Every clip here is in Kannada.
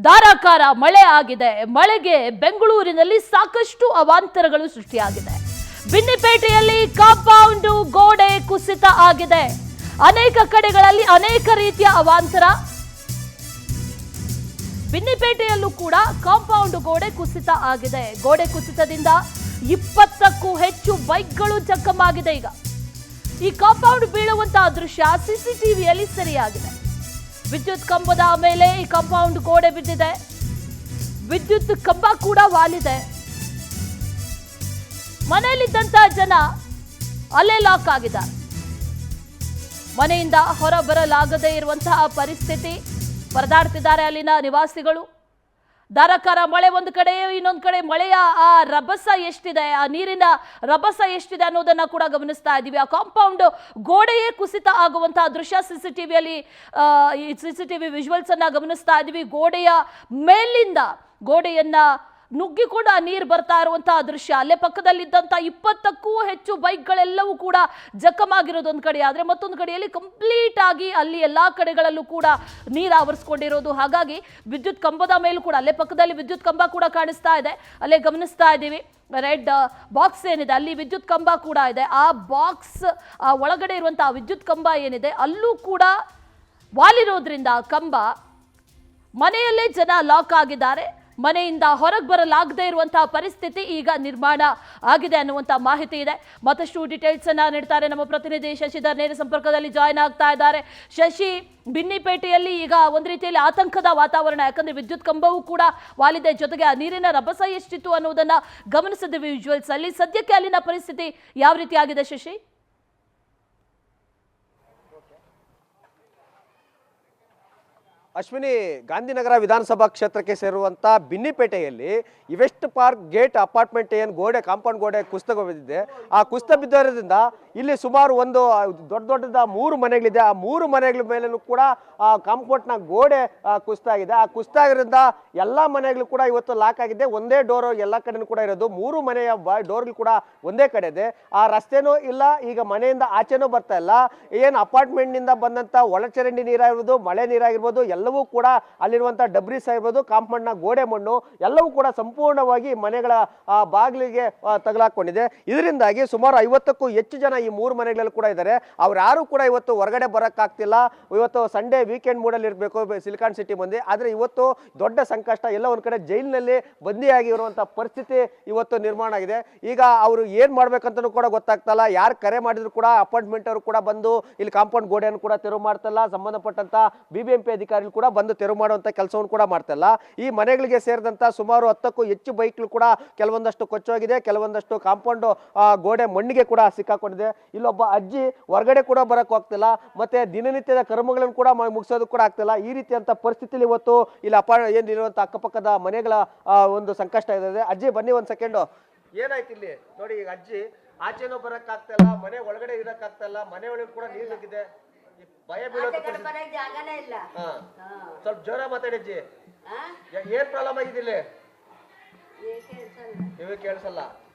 ಧಾರಾಕಾರ ಮಳೆ ಆಗಿದೆ. ಮಳೆಗೆ ಬೆಂಗಳೂರಿನಲ್ಲಿ ಸಾಕಷ್ಟು ಅವಾಂತರಗಳು ಸೃಷ್ಟಿಯಾಗಿದೆ. ಬಿನ್ನಿಪೇಟೆಯಲ್ಲಿ ಕಾಂಪೌಂಡ್ ಗೋಡೆ ಕುಸಿತ ಆಗಿದೆ. ಅನೇಕ ಕಡೆಗಳಲ್ಲಿ ಅನೇಕ ರೀತಿಯ ಅವಾಂತರ. ಬಿನ್ನಿಪೇಟೆಯಲ್ಲೂ ಕೂಡ ಕಾಂಪೌಂಡ್ ಗೋಡೆ ಕುಸಿತ ಆಗಿದೆ. ಗೋಡೆ ಕುಸಿತದಿಂದ 20ಕ್ಕೂ ಹೆಚ್ಚು ಬೈಕ್ಗಳು ಜಖಮಾಗಿದೆ. ಈಗ ಈ ಕಾಂಪೌಂಡ್ ಬೀಳುವಂತಹ ದೃಶ್ಯ ಸಿಸಿಟಿವಿಯಲ್ಲಿ ಸೆರೆಯಾಗಿದೆ. ವಿದ್ಯುತ್ ಕಂಬದ ಮೇಲೆ ಈ ಕಾಂಪೌಂಡ್ ಗೋಡೆ ಬಿದ್ದಿದೆ. ವಿದ್ಯುತ್ ಕಂಬ ಕೂಡ ವಾಲಿದೆ. ಮನೆಯಲ್ಲಿದ್ದಂತಹ ಜನ ಅಲ್ಲೇ ಲಾಕ್ ಆಗಿದ್ದಾರೆ. ಮನೆಯಿಂದ ಹೊರಬರಲಾಗದೇ ಇರುವಂತಹ ಪರಿಸ್ಥಿತಿ. ಪರದಾಡ್ತಿದ್ದಾರೆ ಅಲ್ಲಿನ ನಿವಾಸಿಗಳು. ಧಾರಾಕಾರ ಮಳೆ ಒಂದು ಕಡೆ, ಇನ್ನೊಂದು ಕಡೆ ಮಳೆಯ ಆ ರಭಸ ಎಷ್ಟಿದೆ, ಆ ನೀರಿನ ರಭಸ ಎಷ್ಟಿದೆ ಅನ್ನೋದನ್ನ ಕೂಡ ಗಮನಿಸ್ತಾ ಇದ್ದೀವಿ. ಆ ಕಾಂಪೌಂಡ್ ಗೋಡೆಯೇ ಕುಸಿತ ಆಗುವಂತಹ ದೃಶ್ಯ ಸಿಸಿಟಿವಿ ವಿಜುವಲ್ಸ್ ಅನ್ನ ಗಮನಿಸ್ತಾ ಇದ್ದೀವಿ. ಗೋಡೆಯ ಮೇಲಿಂದ ಗೋಡೆಯನ್ನ ನುಗ್ಗಿಕೊಂಡು ಆ ನೀರು ಬರ್ತಾ ಇರುವಂತಹ ದೃಶ್ಯ. ಅಲ್ಲೇ ಪಕ್ಕದಲ್ಲಿದ್ದಂಥ 20ಕ್ಕೂ ಹೆಚ್ಚು ಬೈಕ್ಗಳೆಲ್ಲವೂ ಕೂಡ ಜಖಮಾಗಿರೋದೊಂದು ಕಡೆ ಆದ್ರೆ, ಮತ್ತೊಂದು ಕಡೆಯಲ್ಲಿ ಕಂಪ್ಲೀಟ್ ಆಗಿ ಅಲ್ಲಿ ಎಲ್ಲಾ ಕಡೆಗಳಲ್ಲೂ ಕೂಡ ನೀರು ಆವರಿಸ್ಕೊಂಡಿರೋದು. ಹಾಗಾಗಿ ವಿದ್ಯುತ್ ಕಂಬದ ಮೇಲೂ ಕೂಡ, ಅಲ್ಲೇ ಪಕ್ಕದಲ್ಲಿ ವಿದ್ಯುತ್ ಕಂಬ ಕೂಡ ಕಾಣಿಸ್ತಾ ಇದೆ. ಅಲ್ಲೇ ಗಮನಿಸ್ತಾ ಇದ್ದೀವಿ ರೆಡ್ ಬಾಕ್ಸ್ ಏನಿದೆ, ಅಲ್ಲಿ ವಿದ್ಯುತ್ ಕಂಬ ಕೂಡ ಇದೆ. ಆ ಬಾಕ್ಸ್ ಒಳಗಡೆ ಇರುವಂತಹ ವಿದ್ಯುತ್ ಕಂಬ ಏನಿದೆ ಅಲ್ಲೂ ಕೂಡ ವಾಲಿರೋದ್ರಿಂದ ಕಂಬ, ಮನೆಯಲ್ಲೇ ಜನ ಲಾಕ್ ಆಗಿದ್ದಾರೆ. ಮನೆಯಿಂದ ಹೊರಗೆ ಬರಲಾಗದೇ ಇರುವಂತಹ ಪರಿಸ್ಥಿತಿ ಈಗ ನಿರ್ಮಾಣ ಆಗಿದೆ ಅನ್ನುವಂಥ ಮಾಹಿತಿ ಇದೆ. ಮತ್ತಷ್ಟು ಡೀಟೇಲ್ಸ್ ಅನ್ನ ನೀಡ್ತಾರೆ ನಮ್ಮ ಪ್ರತಿನಿಧಿ ಶಶಿಧರ್. ನೇರ ಸಂಪರ್ಕದಲ್ಲಿ ಜಾಯ್ನ್ ಆಗ್ತಾ ಇದ್ದಾರೆ. ಶಶಿ, ಬಿನ್ನಿಪೇಟೆಯಲ್ಲಿ ಈಗ ಒಂದು ರೀತಿಯಲ್ಲಿ ಆತಂಕದ ವಾತಾವರಣ, ಯಾಕಂದ್ರೆ ವಿದ್ಯುತ್ ಕಂಬವೂ ಕೂಡ ವಾಲಿದೆ, ಜೊತೆಗೆ ಆ ನೀರಿನ ರಭಸ ಎಷ್ಟಿತ್ತು ಅನ್ನೋದನ್ನ ಗಮನಿಸಿದ್ವಿ ವಿಜುವಲ್ಸ್ ಅಲ್ಲಿ. ಸದ್ಯಕ್ಕೆ ಅಲ್ಲಿನ ಪರಿಸ್ಥಿತಿ ಯಾವ ರೀತಿ ಆಗಿದೆ ಶಶಿ? ಅಶ್ವಿನಿ, ಗಾಂಧಿನಗರ ವಿಧಾನಸಭಾ ಕ್ಷೇತ್ರಕ್ಕೆ ಸೇರುವಂಥ ಬಿನ್ನಿಪೇಟೆಯಲ್ಲಿ ವೆಸ್ಟ್ ಪಾರ್ಕ್ ಗೇಟ್ ಅಪಾರ್ಟ್ಮೆಂಟ್ ಏನು ಗೋಡೆ, ಕಾಂಪೌಂಡ್ ಗೋಡೆ ಕುಸಿತ ಬಿದ್ದಿದೆ. ಆ ಕುಸಿತ ಬಿದ್ದೋದ್ರಿಂದ ಇಲ್ಲಿ ಸುಮಾರು ಒಂದು ದೊಡ್ಡದ 3 ಮನೆಗಳಿದೆ. ಆ 3 ಮನೆಗಳ ಮೇಲೂ ಕೂಡ ಆ ಕಾಂಪೌಂಡ್ನ ಗೋಡೆ ಕುಸಿತ ಆಗಿದೆ. ಆ ಕುಸಿತ ಆಗಿರೋದ್ರಿಂದ ಎಲ್ಲ ಮನೆಗಳು ಕೂಡ ಇವತ್ತು ಲಾಕ್ ಆಗಿದೆ. ಒಂದೇ ಡೋರ್ ಎಲ್ಲ ಕಡೆನೂ ಕೂಡ ಇರೋದು. 3 ಮನೆಯ ಡೋರ್ಗಳು ಕೂಡ ಒಂದೇ ಕಡೆ ಇದೆ. ಆ ರಸ್ತೆನೂ ಇಲ್ಲ, ಈಗ ಮನೆಯಿಂದ ಆಚೆನೂ ಬರ್ತಾ ಇಲ್ಲ. ಏನು ಅಪಾರ್ಟ್ಮೆಂಟ್ನಿಂದ ಬಂದಂಥ ಒಳಚರಂಡಿ ನೀರಾಗಿರ್ಬೋದು, ಮಳೆ ನೀರಾಗಿರ್ಬೋದು, ಎಲ್ಲವೂ ಕೂಡ ಅಲ್ಲಿರುವಂಥ ಡಬ್ರೀಸ್ ಆಗಿರ್ಬೋದು, ಕಾಂಪೌಂಡ್ನ ಗೋಡೆ ಮಣ್ಣು ಎಲ್ಲವೂ ಕೂಡ ಸಂಪೂರ್ಣವಾಗಿ ಮನೆಗಳ ಬಾಗಿಲಿಗೆ ತಗಲಾಕೊಂಡಿದೆ. ಇದರಿಂದಾಗಿ ಸುಮಾರು 50ಕ್ಕೂ ಹೆಚ್ಚು ಜನ ಈ 3 ಮನೆಗಳಲ್ಲಿ ಕೂಡ ಇದ್ದಾರೆ. ಅವ್ರು ಯಾರು ಕೂಡ ಇವತ್ತು ಹೊರಗಡೆ ಬರೋಕ್ಕಾಗ್ತಿಲ್ಲ. ಇವತ್ತು ಸಂಡೇ ವೀಕೆಂಡ್ ಮೂಡಲ್ಲಿ ಇರಬೇಕು ಸಿಲಿಕಾನ್ ಸಿಟಿ ಮಂದಿ, ಆದರೆ ಇವತ್ತು ದೊಡ್ಡ ಸಂಕಷ್ಟ. ಎಲ್ಲ ಒಂದು ಕಡೆ ಜೈಲಿನಲ್ಲಿ ಬಂದಿಯಾಗಿರುವಂಥ ಪರಿಸ್ಥಿತಿ ಇವತ್ತು ನಿರ್ಮಾಣ ಆಗಿದೆ. ಈಗ ಅವರು ಏನು ಮಾಡ್ಬೇಕಂತನೂ ಕೂಡ ಗೊತ್ತಾಗ್ತಲ್ಲ. ಯಾರು ಕರೆ ಮಾಡಿದ್ರು ಕೂಡ ಅಪಾರ್ಟ್ಮೆಂಟ್ ಅವರು ಕೂಡ ಬಂದು ಇಲ್ಲಿ ಕಾಂಪೌಂಡ್ ಗೋಡೆಯನ್ನು ಕೂಡ ತೆರವು ಮಾಡ್ತಲ್ಲ. ಸಂಬಂಧಪಟ್ಟಂತ BBMP ಅಧಿಕಾರಿಗಳು ಕೂಡ ಬಂದು ತೆರವು ಮಾಡುವಂಥ ಕೆಲಸವನ್ನು ಕೂಡ ಮಾಡ್ತಲ್ಲ. ಈ ಮನೆಗಳಿಗೆ ಸೇರಿದಂಥ ಸುಮಾರು 10ಕ್ಕೂ ಹೆಚ್ಚು ಬೈಕ್ಗಳು ಕೂಡ ಕೆಲವೊಂದಷ್ಟು ಕೊಚ್ಚೋಗಿದೆ, ಕೆಲವೊಂದಷ್ಟು ಕಾಂಪೌಂಡ್ ಗೋಡೆ ಮಣ್ಣಿಗೆ ಕೂಡ ಸಿಕ್ಕಾಕೊಂಡಿದೆ. ಇಲ್ಲೊಬ್ಬ ಅಜ್ಜಿ ಹೊರಗಡೆ ಕೂಡ ಬರಕ್ ಹೋಗ್ತಿಲ್ಲ, ಮತ್ತೆ ದಿನನಿತ್ಯದ ಕರ್ಮಗಳನ್ನು ಕೂಡ ಮುಗಿಸೋದು ಕೂಡ ಆಗ್ತಿಲ್ಲ. ಈ ರೀತಿಯಂತ ಪರಿಸ್ಥಿತಿಯಲ್ಲಿ ಇವತ್ತು ಇಲ್ಲಿ ಏನಿರುವಂತ ಅಕ್ಕಪಕ್ಕದ ಮನೆಗಳ ಒಂದು ಸಂಕಷ್ಟ ಇದೆ. ಅಜ್ಜಿ ಬನ್ನಿ ಒಂದ್ ಸೆಕೆಂಡು, ಏನಾಯ್ತು ಇಲ್ಲಿ ನೋಡಿ. ಈಗ ಅಜ್ಜಿ ಆಚೆನೂ ಬರಕ್ ಆಗ್ತಿಲ್ಲ, ಮನೆ ಒಳಗಡೆ ಇರಕ್ ಆಗ್ತಿಲ್ಲ, ಮನೆ ಒಳಗೆ ಕೂಡ ನೀರು ನುಗ್ಗಿದೆ. ಭಯ ಬೀಳೋದು. ಸ್ವಲ್ಪ ಜೋರ ಮಾತಾಡಿ ಅಜ್ಜಿ, ಏನ್ ಪ್ರಾಬ್ಲಮ್ ಆಗಿದೆ ಇಲ್ಲಿ? ಕಿವಿ ಕೇಳಿಸಲ್ಲ.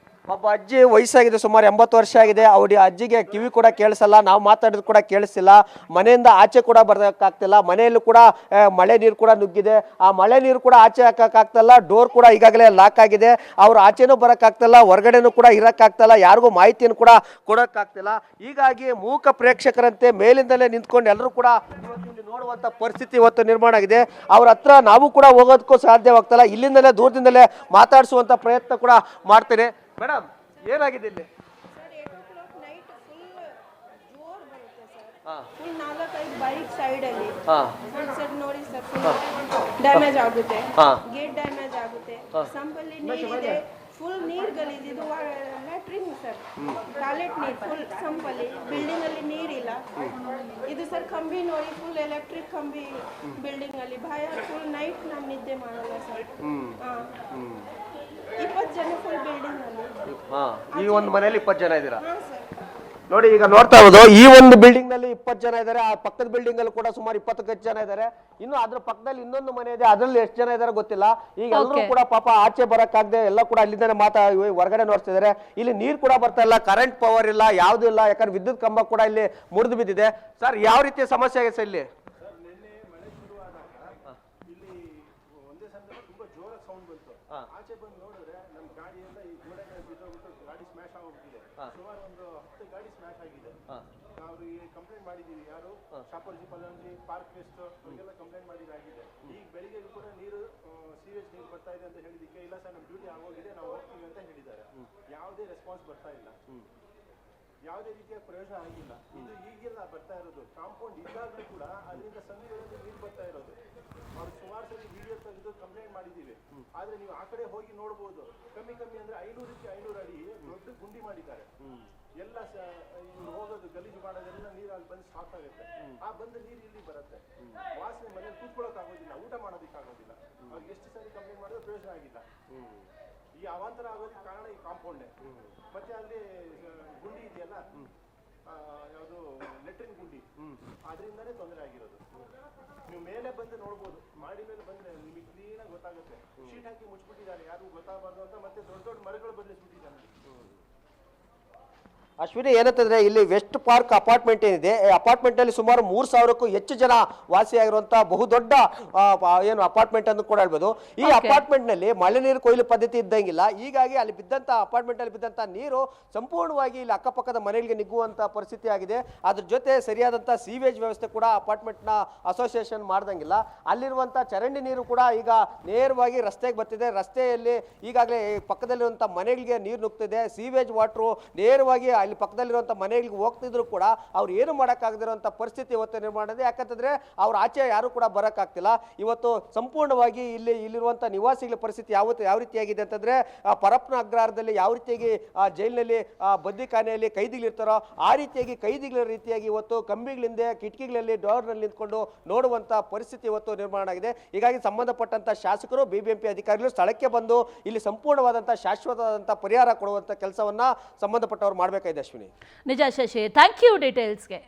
ಒಬ್ಬ ಅಜ್ಜಿ ವಯಸ್ಸಾಗಿದೆ, ಸುಮಾರು 80 ವರ್ಷ ಆಗಿದೆ. ಅವ್ರ ಅಜ್ಜಿಗೆ ಕಿವಿ ಕೂಡ ಕೇಳಿಸಲ್ಲ, ನಾವು ಮಾತಾಡೋದು ಕೂಡ ಕೇಳಿಸ್ತಿಲ್ಲ. ಮನೆಯಿಂದ ಆಚೆ ಕೂಡ ಬರೋಕ್ಕಾಗ್ತಿಲ್ಲ. ಮನೆಯಲ್ಲೂ ಕೂಡ ಮಳೆ ನೀರು ಕೂಡ ನುಗ್ಗಿದೆ. ಆ ಮಳೆ ನೀರು ಕೂಡ ಆಚೆ ಹಾಕಕ್ಕಾಗ್ತಿಲ್ಲ. ಡೋರ್ ಕೂಡ ಈಗಾಗಲೇ ಲಾಕ್ ಆಗಿದೆ. ಅವ್ರು ಆಚೆನೂ ಬರೋಕ್ಕಾಗ್ತಿಲ್ಲ, ಹೊರಗಡೆನೂ ಕೂಡ ಇರೋಕ್ಕಾಗ್ತಿಲ್ಲ, ಯಾರಿಗೂ ಮಾಹಿತಿಯನ್ನು ಕೂಡ ಕೊಡೋಕ್ಕಾಗ್ತಿಲ್ಲ. ಹೀಗಾಗಿ ಮೂಕ ಪ್ರೇಕ್ಷಕರಂತೆ ಮೇಲಿಂದಲೇ ನಿಂತ್ಕೊಂಡು ಎಲ್ಲರೂ ಕೂಡ ನೋಡುವಂಥ ಪರಿಸ್ಥಿತಿ ಇವತ್ತು ನಿರ್ಮಾಣ ಆಗಿದೆ. ಅವ್ರ ಹತ್ರ ನಾವು ಕೂಡ ಹೋಗೋದಕ್ಕೂ ಸಾಧ್ಯವಾಗ್ತಲ್ಲ. ಇಲ್ಲಿಂದಲೇ ದೂರದಿಂದಲೇ ಮಾತಾಡಿಸುವಂಥ ಪ್ರಯತ್ನ ಕೂಡ ಮಾಡ್ತೇನೆ. ಮೇಡಮ್, ಏನಾಗಿದೆ ಇಲ್ಲಿ? ಬೈಕ್ ಸೈಡ್ ಅಲ್ಲಿ ನೋಡಿ ಸರ್, ಡ್ಯಾಮೇಜ್ ಆಗುತ್ತೆ, ಗೇಟ್ ಡ್ಯಾಮೇಜ್ ಆಗುತ್ತೆ. ಸಂಪಲ್ಲಿ ನೀರಿದೆ, ಫುಲ್ ನೀರ್ ಗಲೀಜ್. ಇದು ಲ್ಯಾಟ್ರಿನ್ ಸರ್, ಟಾಯ್ಲೆಟ್ ನೀರ್ ಫುಲ್ ಸಂಪಲ್ಲಿ. ಬಿಲ್ಡಿಂಗ್ ಅಲ್ಲಿ ನೀರಿಲ್ಲ. ಇದು ಸರ್ ಕಂಬಿ ನೋಡಿ, ಫುಲ್ ಎಲೆಕ್ಟ್ರಿಕ್ ಕಂಬಿ ಬಿಲ್ಡಿಂಗ್ ಅಲ್ಲಿ. ಭಯ, ಫುಲ್ ನೈಟ್ ನಾವು ನಿದ್ದೆ ಮಾಡಲ್ಲ ಸರ್. 20 ಜನ ಫುಲ್ ಬಿಲ್ಡಿಂಗ್ ಅಲ್ಲಿ. ಈ ಒಂದು ಮನೆಯಲ್ಲಿ 20 ಜನ ಇದ್ದೀರಾ ನೋಡಿ. ಈಗ ನೋಡ್ತಾ ಇರೋದು ಈ ಒಂದು ಬಿಲ್ಡಿಂಗ್ ನಲ್ಲಿ 20 ಜನ ಇದ್ದಾರೆ. ಆ ಪಕ್ಕದ ಬಿಲ್ಡಿಂಗ್ ಅಲ್ಲಿ ಕೂಡ ಸುಮಾರು 20 ಜನ ಇದ್ದಾರೆ. ಇನ್ನು ಅದ್ರ ಪಕ್ಕದಲ್ಲಿ ಇನ್ನೊಂದು ಮನೆ ಇದೆ, ಅದ್ರಲ್ಲಿ ಎಷ್ಟು ಜನ ಇದಾರೆ ಗೊತ್ತಿಲ್ಲ. ಈಗ ಎಲ್ಲರೂ ಕೂಡ ಪಾಪ ಆಚೆ ಬರಕ್ಕಾಗದೆ ಎಲ್ಲ ಕೂಡ ಅಲ್ಲಿಂದಾನೆ ಹೊರಗಡೆ ನೋಡ್ತಿದ್ದಾರೆ. ಇಲ್ಲಿ ನೀರು ಕೂಡ ಬರ್ತಾ ಇಲ್ಲ, ಕರೆಂಟ್ ಪವರ್ ಇಲ್ಲ, ಯಾವ್ದು ಇಲ್ಲ. ಯಾಕಂದ್ರೆ ವಿದ್ಯುತ್ ಕಂಬ ಕೂಡ ಇಲ್ಲಿ ಮುರಿದು ಬಿದ್ದಿದೆ. ಸರ್, ಯಾವ ರೀತಿಯ ಸಮಸ್ಯೆ ಆಗಿದೆ ಸರ್ ಇಲ್ಲಿ? ಅಂತ ತುಂಬಾ ಜೋರಾಗಿ ಸೌಂಡ್ ಬಂತು. ಆಚೆ ಬಂದು ನೋಡಿದ್ರೆ ನಮ್ಮ ಗಾಡಿ ಎಲ್ಲ ಈ ಗೋಡೆ ಮೇಲೆ ಬಿದ್ದೋಗ್ಬಿಟ್ಟು ಗಾಡಿ ಸ್ಮ್ಯಾಶ್ ಆಗೋಗ್ಬಿಟ್ಟಿದೆ. ಸುಮಾರು ಒಂದು 10 ಗಾಡಿ ಸ್ಮ್ಯಾಶ್ ಆಗಿದೆ. ನಾವು ಈ ಕಂಪ್ಲೇಂಟ್ ಮಾಡಿದೀವಿ. ಯಾರು ಶಾಪರ್ಜಿ ಪಲ್ಲಂಜಿ ಪಾರ್ಕ್ ವೆಸ್ಟ್ ಅವ್ರಿಗೆಲ್ಲ ಕಂಪ್ಲೇಂಟ್ ಮಾಡಿದಾಗಿದೆ. ಈಗ ಬೆಳಿಗ್ಗೆ ಕೂಡ ನೀರು ಸೀರಿಯಸ್ ನೀರು ಬರ್ತಾ ಇದೆ ಅಂತ ಹೇಳಿದಕ್ಕೆ ಇಲ್ಲ ಸರ್ ನಮ್ಮ ಡ್ಯೂಟಿ ಆಗೋಗಿದೆ ನಾವು ಹೋಗ್ತೀವಿ ಅಂತ ಹೇಳಿದ್ದಾರೆ. ಯಾವುದೇ ರೆಸ್ಪಾನ್ಸ್ ಬರ್ತಾ ಇಲ್ಲ, ಯಾವುದೇ ರೀತಿಯ ಪ್ರಯೋಜನ ಆಗಿಲ್ಲ. ಇದು ಈಗೆಲ್ಲ ಬರ್ತಾ ಇರೋದು ಕಾಂಪೌಂಡ್ ಇದ್ದಾಗಲೂ ಕೂಡ ಅದರಿಂದ ಸಂಧಿಗಳಲ್ಲಿ ನೀರು ಬರ್ತಾ ಇರೋದು. ಅವ್ರು ಸುಮಾರು ಸರಿ ವಿಡಿಯೋ ತೆಗೆದು ಕಂಪ್ಲೇಂಟ್ ಮಾಡಿದ್ದೀವಿ. ಆದ್ರೆ ನೀವು ಆ ಕಡೆ ಹೋಗಿ ನೋಡ್ಬೋದು, ಕಮ್ಮಿ ಅಂದ್ರೆ 500 ಅಡಿ ದೊಡ್ಡ ಗುಂಡಿ ಮಾಡಿದ್ದಾರೆ. ಎಲ್ಲ ಇವ್ರು ಹೋಗೋದು ಗಲೀಜು ಮಾಡೋದೆಲ್ಲ ನೀರು ಅಲ್ಲಿ ಬಂದು ಸ್ಟಾಕ್ ಆಗುತ್ತೆ. ಆ ಬಂದ ನೀರು ಇಲ್ಲಿ ಬರುತ್ತೆ. ವಾಸನೆ ಮನೇಲಿ ಕೂತ್ಕೊಳ್ಳೋಕೆ ಆಗೋದಿಲ್ಲ, ಊಟ ಮಾಡೋದಕ್ಕೆ ಆಗೋದಿಲ್ಲ. ಅವ್ರಿಗೆ ಎಷ್ಟು ಸರಿ ಕಂಪ್ಲೇಂಟ್ ಮಾಡಿದ್ರೆ ಪ್ರಯೋಜನ ಆಗಿಲ್ಲ. ಈ ಅವಾಂತರ ಆಗೋದಕ್ಕೆ ಕಾರಣ ಈ ಕಾಂಪೌಂಡೇ. ಮತ್ತೆ ಅಲ್ಲಿ ಗುಂಡಿ ಇದೆಯಲ್ಲ, ಯಾವುದು ಲೆಟ್ರಿನ್ ಗುಂಡಿ, ಅದರಿಂದನೇ ತೊಂದರೆ ಆಗಿರೋದು. ನೀವು ಮೇಲೆ ಬಂದು ನೋಡ್ಬೋದು, ಮಾಡಿ ಮೇಲೆ ಬಂದ್ರೆ ನಿಮಗೆ ಕ್ಲೀನಾಗಿ ಗೊತ್ತಾಗುತ್ತೆ. ಶೀಟ್ ಹಾಕಿ ಮುಚ್ಚಿಬಿಟ್ಟಿದ್ದಾರೆ, ಯಾರಿಗೂ ಗೊತ್ತಾಗಬಾರ್ದು ಅಂತ. ಮತ್ತೆ ದೊಡ್ಡ ದೊಡ್ಡ ಮರಗಳು ಬದಲಿಸ್ಬಿಟ್ಟಿದ್ದಾರೆ. ಅಶ್ವಿನಿ, ಏನಂತಂದ್ರೆ ಇಲ್ಲಿ ವೆಸ್ಟ್ ಪಾರ್ಕ್ ಅಪಾರ್ಟ್ಮೆಂಟ್ ಏನಿದೆ, ಈ ಅಪಾರ್ಟ್ಮೆಂಟ್ ಅಲ್ಲಿ ಸುಮಾರು 3000ಕ್ಕೂ ಹೆಚ್ಚು ಜನ ವಾಸಿಯಾಗಿರುವಂತಹ ಬಹುದೊಡ್ಡ ಏನು ಅಪಾರ್ಟ್ಮೆಂಟ್ ಅಂತ ಕೂಡ ಹೇಳ್ಬೋದು. ಈ ಅಪಾರ್ಟ್ಮೆಂಟ್ ನಲ್ಲಿ ಮಳೆ ನೀರು ಕೊಯ್ಲು ಪದ್ಧತಿ ಇದ್ದಂಗಿಲ್ಲ. ಹೀಗಾಗಿ ಅಲ್ಲಿ ಬಿದ್ದಂತ ಅಪಾರ್ಟ್ಮೆಂಟ್ ಅಲ್ಲಿ ಬಿದ್ದಂತ ನೀರು ಸಂಪೂರ್ಣವಾಗಿ ಇಲ್ಲಿ ಅಕ್ಕಪಕ್ಕದ ಮನೆಗಳಿಗೆ ನುಗ್ಗುವಂತ ಪರಿಸ್ಥಿತಿ ಆಗಿದೆ. ಅದ್ರ ಜೊತೆ ಸರಿಯಾದಂತ ಸೀವೇಜ್ ವ್ಯವಸ್ಥೆ ಕೂಡ ಅಪಾರ್ಟ್ಮೆಂಟ್ ನ ಅಸೋಸಿಯೇಷನ್ ಮಾಡ್ದಂಗಿಲ್ಲ. ಅಲ್ಲಿರುವಂತ ಚರಂಡಿ ನೀರು ಕೂಡ ಈಗ ನೇರವಾಗಿ ರಸ್ತೆಗೆ ಬರ್ತಿದೆ. ರಸ್ತೆಯಲ್ಲಿ ಈಗಾಗಲೇ ಪಕ್ಕದಲ್ಲಿರುವಂತ ಮನೆಗಳಿಗೆ ನೀರು ನುಗ್ತಿದೆ. ಸೀವೇಜ್ ವಾಟರ್ ನೇರವಾಗಿ ಅಲ್ಲಿ ಪಕ್ಕದಲ್ಲಿರುವಂಥ ಮನೆಗಳಿಗೆ ಹೋಗ್ತಿದ್ರು ಕೂಡ ಅವ್ರು ಏನು ಮಾಡೋಕ್ಕಾಗದಿರುವಂಥ ಪರಿಸ್ಥಿತಿ ಇವತ್ತು ನಿರ್ಮಾಣ ಇದೆ. ಯಾಕಂತಂದ್ರೆ ಅವ್ರ ಆಚೆ ಯಾರು ಕೂಡ ಬರೋಕ್ಕಾಗ್ತಿಲ್ಲ. ಇವತ್ತು ಸಂಪೂರ್ಣವಾಗಿ ಇಲ್ಲಿರುವಂಥ ನಿವಾಸಿಗಳ ಪರಿಸ್ಥಿತಿ ಯಾವ ರೀತಿಯಾಗಿದೆ ಅಂತಂದ್ರೆ, ಪರಪ್ಪನ ಅಗ್ರಹಾರದಲ್ಲಿ ಯಾವ ರೀತಿಯಾಗಿ ಜೈಲಿನಲ್ಲಿ ಬದ್ದಿಖಾನೆಯಲ್ಲಿ ಕೈದಿಗಳಿರ್ತಾರೋ ಆ ರೀತಿಯಾಗಿ ಕೈದಿಗಳ ರೀತಿಯಾಗಿ ಇವತ್ತು ಕಂಬಿಗಳಿಂದ ಕಿಟಕಿಗಳಲ್ಲಿ ಡೋರ್ನಲ್ಲಿ ನಿಂತ್ಕೊಂಡು ನೋಡುವಂಥ ಪರಿಸ್ಥಿತಿ ಇವತ್ತು ನಿರ್ಮಾಣ ಆಗಿದೆ. ಹೀಗಾಗಿ ಸಂಬಂಧಪಟ್ಟಂಥ ಶಾಸಕರು BBMP ಅಧಿಕಾರಿಗಳು ಸ್ಥಳಕ್ಕೆ ಬಂದು ಇಲ್ಲಿ ಸಂಪೂರ್ಣವಾದಂಥ ಶಾಶ್ವತವಾದಂಥ ಪರಿಹಾರ ಕೊಡುವಂಥ ಕೆಲಸವನ್ನ ಸಂಬಂಧಪಟ್ಟವರು ಮಾಡಬೇಕಾಗಿದೆ. ಅಶ್ವಿನಿ, ನಿಜ ಶಶಿ, ಥ್ಯಾಂಕ್ ಯು ಡೀಟೇಲ್ಸ್ಗೆ.